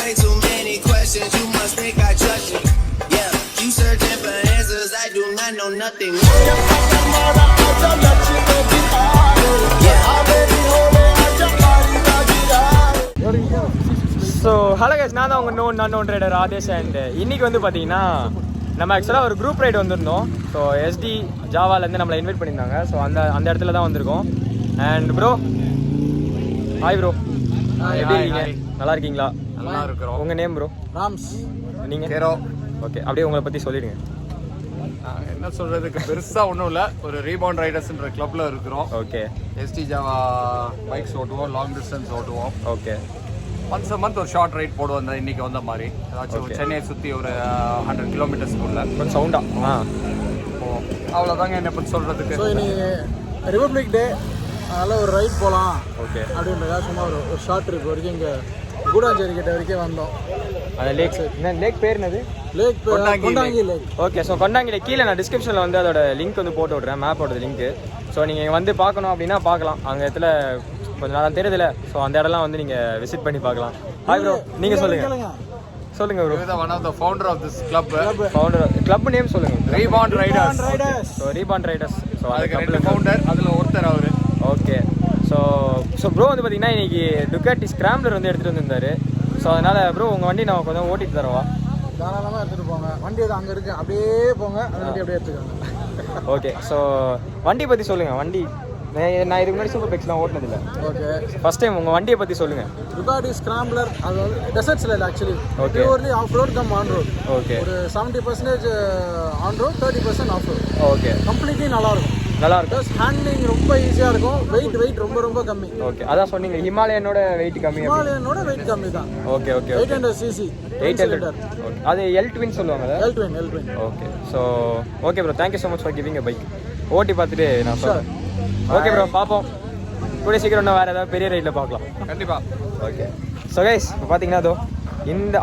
way too many questions. You must think I trust you. Yeah, you searching for answers. I do not know nothing. So hello guys, நான் தான் உங்கள் known rider ராதேஷ். And இன்றைக்கி வந்து பார்த்தீங்கன்னா நம்ம ஆக்சுவலாக ஒரு குரூப் ரைடு வந்திருந்தோம். ஸோ எஸ்டி ஜாவாலேருந்து நம்மளை இன்வைட் பண்ணியிருந்தாங்க. ஸோ அந்த இடத்துல தான் வந்திருக்கோம். அண்ட் ப்ரோ, ஹாய் ப்ரோ, எப்படி இருக்கீங்க? நல்லா இருக்கீங்களா? நல்லா இருக்கிறோம். உங்கள் நேம் ப்ரோ? ராம்ஸ். நீங்கள்? ஹீரோ. ஓகே, அப்படியே உங்களை பற்றி சொல்லிடுங்க. என்ன சொல்கிறதுக்கு பெருசாக ஒன்றும் இல்லை. ஒரு ரீபவுண்ட் ரைடர்ஸ்ன்ற கிளப்பில் இருக்கிறோம். ஓகே. எஸ்டி ஜாவா பைக்ஸ் ஓட்டுவோம், லாங் டிஸ்டன்ஸ் ஓட்டுவோம். ஓகே. ஒன்ஸ் அ மந்த் ஒரு ஷார்ட் ரைட் போடுவோம். இன்றைக்கி வந்த மாதிரி ஏதாச்சும் சென்னையை சுற்றி ஒரு 100 கிலோமீட்டர்ஸ்க்குள்ள. கொஞ்சம் சவுண்டாக அவ்வளோதாங்க என்னை பற்றி சொல்கிறதுக்கு. ஸோ இனி ரிபப்ளிக் டே, அதனால் ஒரு ரைட் போகலாம். ஓகே. அப்படின்றதா சும்மா ஒரு ஷார்ட் ட்ரிப் வரைக்கும் இங்கே கூடாஞ்சேரி கிட்ட வரைக்கும் வந்தோம். அந்த லேக், லேக் பேர் என்னது? லேக் கொண்டாங்கி லேக். ஓகே. ஸோ கொண்டாங்கி லேக் கீழே நான் டிஸ்கிரிப்ஷனில் வந்து அதோட லிங்க் வந்து போட்டு விட்றேன், மேப்போட லிங்க்கு. ஸோ நீங்கள் வந்து பார்க்கணும் அப்படின்னா பார்க்கலாம். அங்கே இடத்துல கொஞ்சம் நல்லா தெரியுதுல, ஸோ அந்த இடம்லாம் வந்து நீங்கள் விசிட் பண்ணி பார்க்கலாம். ஹாய் ப்ரோ, நீங்கள் சொல்லுங்கள் bro. One of the founder of this club. Club name சொல்லுங்கள். Rebound riders. So rebound riders. So அதுக்கு 2 ஃபவுண்டர், அதில் ஒருத்தர் அவர். ஓகே. ஸோ ப்ரோ வந்து பார்த்தீங்கன்னா இன்றைக்கி டுக்காட்டி ஸ்க்ராம்ப்ளர் வந்து எடுத்துகிட்டு வந்திருந்தாரு. ஸோ அதனால் ப்ரோ உங்கள் வண்டி நான் கொஞ்சம் ஓட்டிட்டு தரவா? தாராளமாக எடுத்துகிட்டு போங்க. வண்டி அது அங்கே இருக்குது, அப்படியே போங்க. அந்த வண்டி அப்படியே எடுத்துக்கோங்க. ஓகே. ஸோ வண்டியை பற்றி சொல்லுங்கள். வண்டி நான் இதுக்கு முன்னாடி சூப்பர் பைக்ஸ்லாம் ஓட்டினதில்லை. ஓகே. ஃபர்ஸ்ட் டைம் உங்கள் வண்டியை பற்றி சொல்லுங்கள். Ducati Scrambler. அது வந்து டெசர்ட்ஸில் இல்லை actually. Okay. Purely off road cum on road. Okay. ஒரு 70% on road, 30% off road. Okay. Completely நல்லாயிருக்கும். நல்லாயிருக்கும். ஹேண்ட்லிங் ரொம்ப ஈஸியாக இருக்கும். வெயிட் ரொம்ப கம்மி. ஓகே. அதான் சொன்னீங்க ஹிமாலயனோட வெயிட் கம்மி. ஹிமாலயனோட வெயிட் கம்மி தான். ஓகே. ஓகே. 800 cc. 800. ஓகே. அது L-twin சொல்லுவாங்க. L twin. Okay. So okay bro, thank you so much for giving a bike. ஓட்டி பார்த்துட்டு நான் சொல்கிறேன். ஓகே ப்ரோ, பார்ப்போம். கூட சீக்கிரம் இன்னும் வேறு ஏதாவது பெரிய ரைடில் பார்க்கலாம். கண்டிப்பாக. ஓகே. ஸோ கைஸ், இப்போ பார்த்தீங்கன்னா அதோ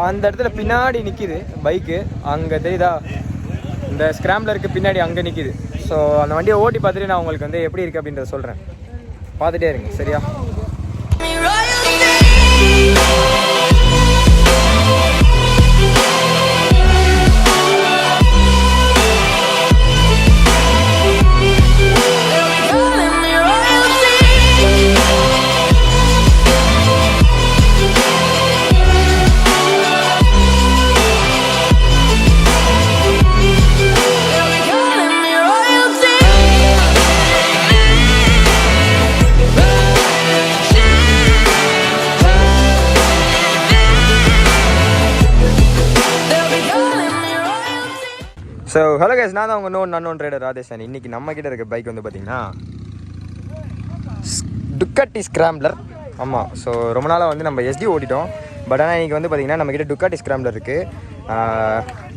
அந்த இடத்துல பின்னாடி நிற்கிது பைக்கு. அங்கே தெரியுதா, இந்த ஸ்க்ராம்ப்ளருக்கு பின்னாடி அங்கே நிற்கிது. ஸோ அந்த வண்டியை ஓட்டி பார்த்துட்டு நான் உங்களுக்கு வந்து எப்படி இருக்குது அப்படின்றத சொல்கிறேன். பார்த்துட்டே இருங்க, சரியா? ஸோ ஹலோ கைஸ், நான் தான் உங்கள் known rider ராதேஷ். இன்றைக்கி நம்ம கிட்ட இருக்க பைக் வந்து பார்த்திங்கன்னா டுக்காட்டி ஸ்க்ராம்ப்ளர். ஆமாம். ஸோ ரொம்ப நாளாக வந்து நம்ம எஸ்டி ஓட்டிட்டோம். பட் ஆனால் இன்றைக்கி வந்து பார்த்திங்கன்னா நம்மக்கிட்ட டுக்காட்டி ஸ்க்ராம்ப்ளர் இருக்குது.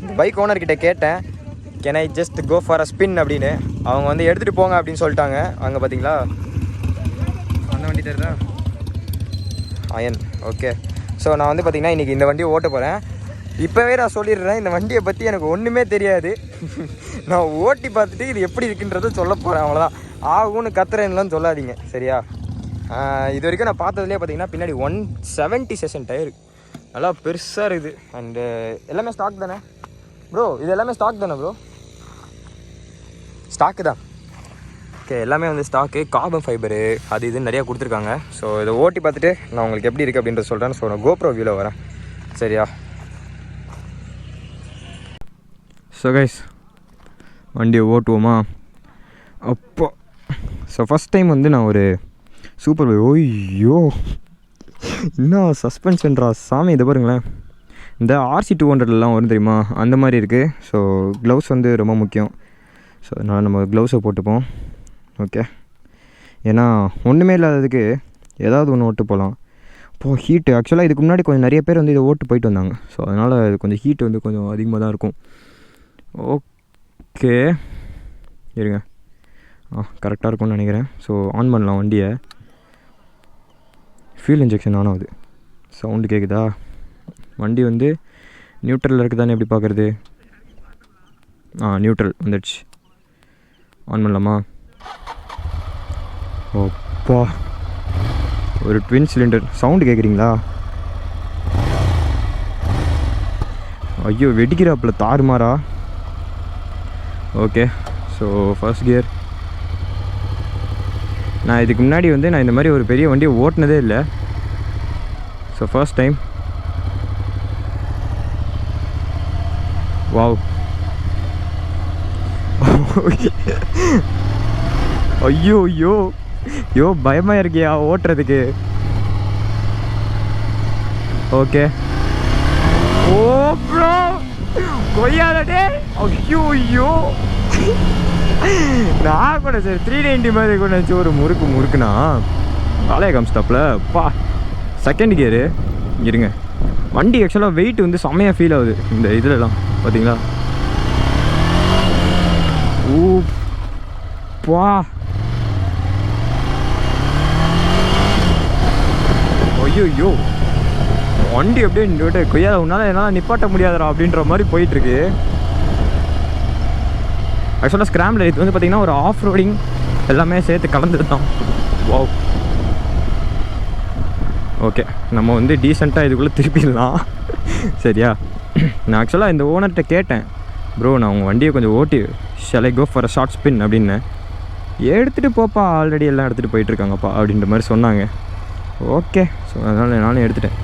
இந்த பைக் ஓனர்கிட்ட கேட்டேன், can I just go for a spin அப்படின்னு. அவங்க வந்து எடுத்துகிட்டு போங்க அப்படின்னு சொல்லிட்டாங்க. அங்கே பார்த்தீங்களா அந்த வண்டி தெரியுதா, அயன். ஓகே. ஸோ நான் வந்து பார்த்திங்கன்னா இன்றைக்கி இந்த வண்டியை ஓட்ட போகிறேன். இப்போவே நான் சொல்லிடுறேன், இந்த வண்டியை பற்றி எனக்கு ஒன்றுமே தெரியாது. நான் ஓட்டி பார்த்துட்டு இது எப்படி இருக்குன்றதை சொல்ல போகிறேன், அவ்வளோதான். ஆகும்னு கத்துறேன்லாம் சொல்லாதீங்க, சரியா? இது வரைக்கும் நான் பார்த்ததுலேயே பார்த்தீங்கன்னா பின்னாடி 170 செஷன் டயரு நல்லா பெருசாக இருக்குது. அண்டு எல்லாமே ஸ்டாக் தானே ப்ரோ? இது எல்லாமே ஸ்டாக் தானே ப்ரோ? ஸ்டாக்கு தான். ஓகே. எல்லாமே வந்து ஸ்டாக்கு, கார்பன் ஃபைபரு அது இதுன்னு நிறையா கொடுத்துருக்காங்க. ஸோ இதை ஓட்டி பார்த்துட்டு நான் உங்களுக்கு எப்படி இருக்குது அப்படின்றத சொல்கிறேன்னு. ஸோ நான் கோப்ரோ வியூவில் வரேன், சரியா? ஸோ கைஸ், வண்டியை ஓட்டுவோமா? அப்போ ஸோ ஃபஸ்ட் டைம் வந்து நான் ஒரு சூப்பர் பைக். ஓய்யோ, இன்னும் சஸ்பென்ஷன்ரா சாமி. இதை பாருங்களேன், இந்த RC 200லாம் வரும் தெரியுமா, அந்த மாதிரி இருக்குது. ஸோ க்ளவுஸ் வந்து ரொம்ப முக்கியம். ஸோ அதனால் நம்ம க்ளவுஸை போட்டுப்போம். ஓகே. ஏன்னா ஒன்றுமே இல்லாததுக்கு ஏதாவது ஒன்று ஓட்டு போகலாம். இப்போது ஹீட்டு ஆக்சுவலாக இதுக்கு முன்னாடி கொஞ்சம் நிறைய பேர் வந்து இதை ஓட்டு போயிட்டு வந்தாங்க. ஸோ அதனால் இது கொஞ்சம் ஹீட்டு வந்து கொஞ்சம் அதிகமாக தான் இருக்கும். ஓகே இருங்க, கரெக்டாக இருக்கும்னு நினைக்கிறேன். ஸோ ஆன் பண்ணலாம் வண்டியை. ஃபியூல் இன்ஜெக்ஷன் ஆன் ஆகுது. சவுண்டு கேட்குதா? வண்டி வந்து நியூட்ரலில் இருக்குதானே, எப்படி பார்க்குறது? நியூட்ரல் வந்துடுச்சு. ஆன் பண்ணலாமா? ஓப்பா, ஒரு ட்வின் சிலிண்டர். சவுண்டு கேட்குறீங்களா? ஐயோ வெடிக்கிறாப்புல தாறுமாறா. Okay so first gear. நான் இதுக்கு முன்னாடி வந்து நான் இந்த மாதிரி ஒரு பெரிய வண்டியை ஓட்டினதே இல்லை. So first time. வாவ். ஐயோ ஐயோ ஐயோ பயமாக இருக்கியா ஓட்டுறதுக்கு. ஓகே. ஓ ப்ரோ கொய்யாதே. ஐயோ ஐயோ நான் கூட சரி 390 மாதிரி கூட நினச்சி ஒரு முறுக்குனா காலையை காமிச்சிட்டாப்புல. பா செகண்ட் கியரு. இருங்க வண்டி ஆக்சுவலாக வெயிட் வந்து செம்மையாக ஃபீல் ஆகுது இந்த இதுலலாம் பார்த்தீங்களா. ஓ பா ஐயோ வண்டி அப்படியே நின்றுட்டு கொய்யாத உன்னால் என்னால் நிப்பாட்ட முடியாதரா அப்படின்ற மாதிரி போயிட்டுருக்கு. ஆக்சுவலாக ஸ்க்ராம்பிளர் இது வந்து பார்த்திங்கன்னா ஒரு ஆஃப் ரோடிங் எல்லாமே சேர்த்து கலந்துட்டு தான். வாவ். ஓகே நம்ம வந்து டீசெண்டாக இதுக்குள்ளே திருப்பிடலாம் சரியா. நான் ஆக்சுவலாக இந்த ஓனர்கிட்ட கேட்டேன், ப்ரோ நான் உங்கள் வண்டியை கொஞ்சம் ஓட்டி shall I go for a short spin அப்படின்னு. எடுத்துகிட்டு போப்பா ஆல்ரெடி எல்லாம் எடுத்துகிட்டு போயிட்டுருக்காங்கப்பா அப்படின்ற மாதிரி சொன்னாங்க. ஓகே ஸோ அதனால் நானும் எடுத்துட்டேன்.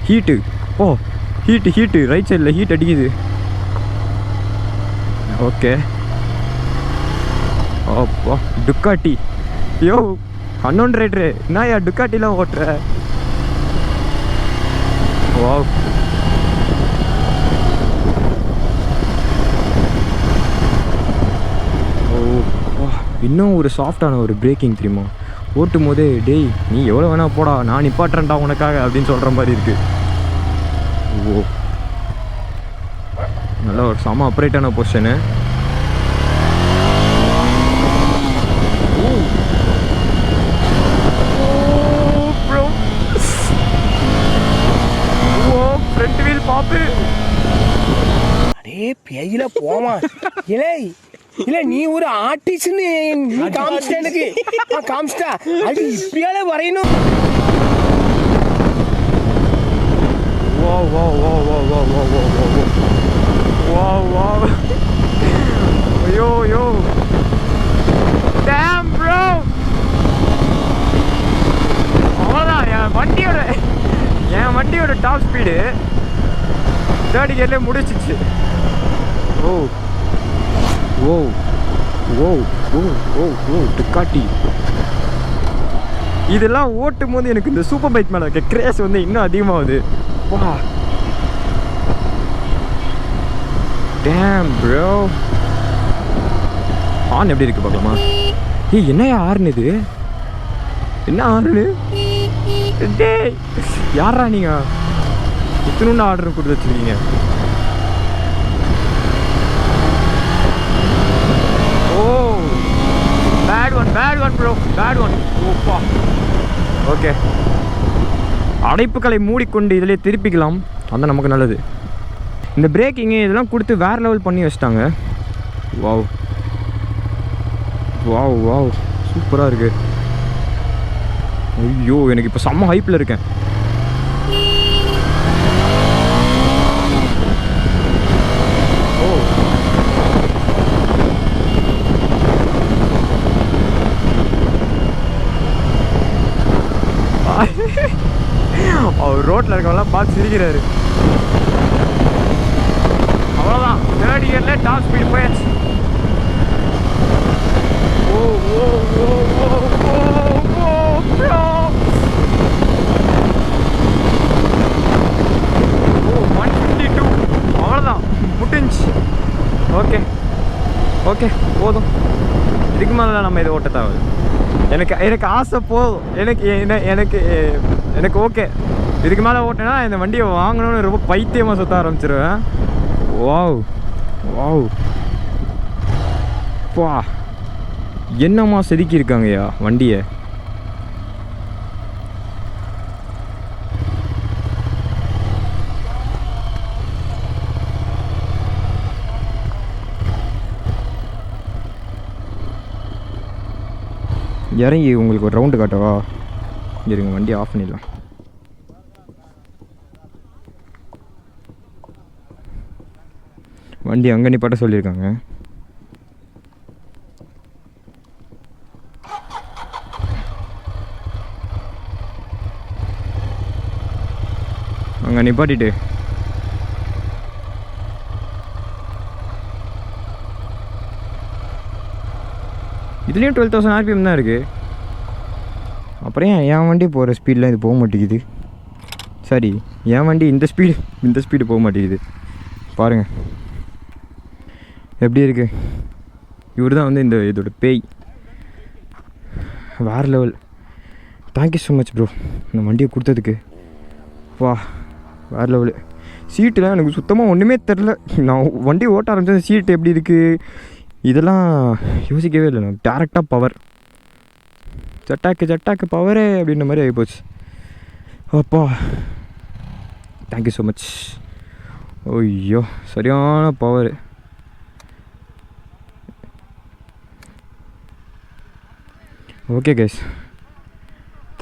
ஹீட்டு. ஓ ஹீட்டு ரைட் சைடில் ஹீட் அடிக்குது. ஓகே. ஓப்பா டுக்காட்டி. யோ அன்னோன் ரைடரு நான் யா டுக்காட்டிலாம் ஓட்டுற. வா இன்னும் ஒரு சாஃப்டான ஒரு பிரேக்கிங் தெரியுமா ஓட்டும் போதே. டேய் நீ எவ்வளோ வேணா போடா நான் நிப்பாட்டுறேன்டா உனக்காக அப்படின்னு சொல்கிற மாதிரி இருக்குது. ஓ நல்லா ஒரு செம அப்ரைட்டான பொசிஷனு. ஃப்ரண்ட் வீல் பாப்பு. அடே பேயில போமா இலே இல்ல நீ ஒரு ஆர்டிஸ்ட்னு நீ காமிச்சிட்ட எனக்கு. காமிச்சிட்டா அது இப்படியாலே வரையணும். வா வா வா வா வா வா வா வா வா வா. ஐயோ ஐயோ டேம் ப்ரோ. அவ்வளோதான் என் வண்டியோட டாப் ஸ்பீடு 30 கியர்லேயே முடிச்சிச்சு. ஓ ஓ ஓ ஓ ஓ ஓ டுக்காட்டி. இதெல்லாம் ஓட்டும் போது எனக்கு இந்த சூப்பர் பைக் மேலே இருக்க கிரேஸ் வந்து இன்னும் அதிகமாகுது. வா டேம் ப்ரோ. ஆன் எப்படி இருக்கு பார்க்கலாமா. ஏய் என்ன ஆறுனு இது, என்ன ஆறுனு. டேய் யாரா நீங்கள் இத்தனை ஆர்டர் கொடுத்து வச்சுருக்கீங்க. Oh bad one bro bad one. ஓப்பா ஓகே அடைப்புகளை மூடிக்கொண்டு இதிலே திருப்பிக்கலாம், அதான் நமக்கு நல்லது. இந்த பிரேக்கிங்கு இதெல்லாம் கொடுத்து வேறு லெவல் பண்ணி வச்சிட்டாங்க. வாவ் வாவ் வாவ் சூப்பராக இருக்குது. ஐயோ எனக்கு இப்போ செம்ம ஹைப்பில் இருக்கேன். ஓ அவர் ரோட்டில் இருக்கவங்களாம் பார்த்து சிரிக்கிறாரு. அவ்வளோதான் 3rd கியரில் டாப் ஸ்பீடு போயாச்சு. ஓ ஓ ஓ ஓ ஓ ப்ரோ. ஓ 152 அவ்வளோதான் முடிஞ்சு. ஓகே ஓகே போதும், இதுக்கு மேலே நம்ம இதை ஓட்ட தேவை. எனக்கு ஆசை போதும், எனக்கு ஓகே. இதுக்கு மேலே ஓட்டினா இந்த வண்டியை வாங்கணும்னு ரொம்ப பைத்தியமாக சுற்ற ஆரம்பிச்சிருவேன். வாவ் வாவ் பா என்னம்மா செதுக்கியிருக்காங்கய்யா வண்டியை. இறங்கி உங்களுக்கு ஒரு ரவுண்டு காட்டவா? இருங்க வண்டி ஆஃப் பண்ணிடலாம். வண்டி அங்கே நிப்பாட்ட சொல்லியிருக்காங்க. அங்கே நிப்பாட்டிட்டு இதுலேயும் 12,000 RPM தான் இருக்குது. அப்புறம் என் வண்டி போகிற ஸ்பீடில் இது போக மாட்டேங்குது. சரி, என் வண்டி இந்த ஸ்பீடு போக மாட்டேங்குது. பாருங்கள் எப்படி இருக்குது. இவர் தான் வந்து இதோட பேய். வேறு level. Thank you so much bro இந்த வண்டியை கொடுத்ததுக்கு. வா வேறு லெவலு. சீட்டுலாம் எனக்கு சுத்தமாக ஒன்றுமே தெரில. நான் வண்டி ஓட்ட ஆரம்பித்தேன், சீட்டு எப்படி இருக்குது இதெல்லாம் யோசிக்கவே இல்லை. நான் டேரெக்டாக பவர் ஜட்டாக்கு பவரே அப்படின்ற மாதிரி ஆகிப்போச்சு. அப்பா தேங்க்யூ ஸோ மச். ஐயோ சரியான power. Okay guys,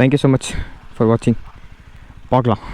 thank you so much for வாட்சிங். பார்க்கலாம்.